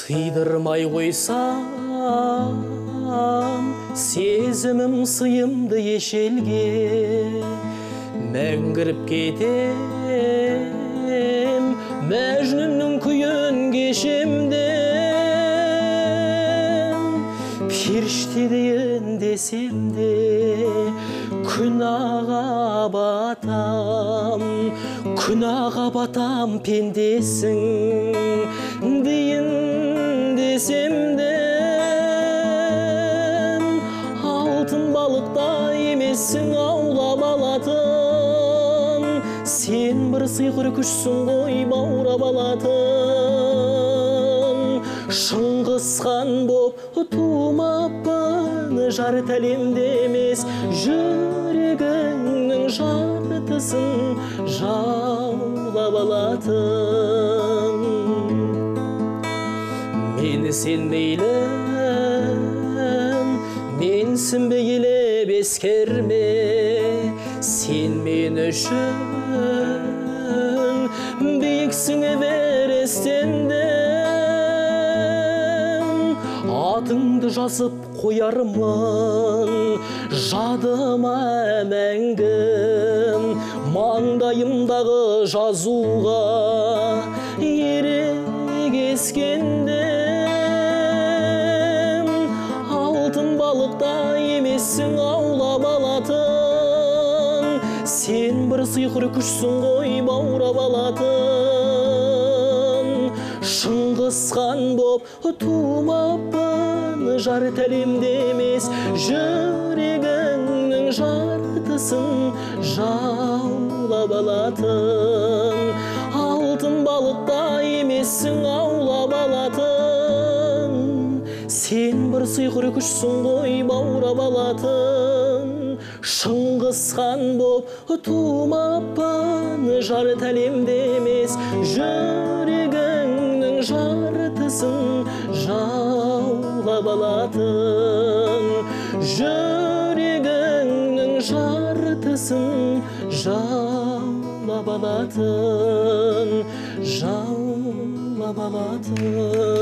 Сыйдырмай қойсам, сезімім сыйымды ешелге, мәңгіріп кетем, Мәжнүннің күйін кешемден. Періште дейін десем де, күнәға батам, пендесің дейін десем де, алтын балықта емессің аулап алатын. Сен бір сиқыр күшсің ғой баурап алатын. Шыңғыс хан боп тумаппын, жар тәлемде емес, жүрегіңнің жартысын жаулап алатын. Мені сен мейлі, менсін бейлеп ескерме, сен мен үшін биіксің Эвересттен. Атыңды жазып қоярмын жадыма мәңгі, маңдайымдағы жазуға ерегескенде. Алтын балықта емессің аулап алатын. Сен бір сиқыр күшсің ғой баурап алатын. Шыңғыс хан боп тумаппын, жар тәлемде емес, жүрегіңнің жартысын жаулап алатын. Алтын балықта емессің аулап алатын. Сен бір сиқыр күшсің ғой баурап алатын. Шыңғыс хан боп тумаппын, жар тәлемде емес, жүрегіңнің жартысын жаулап алатын. Жүрегіңнің жартысын жаулап алатын. Жаулап алатын.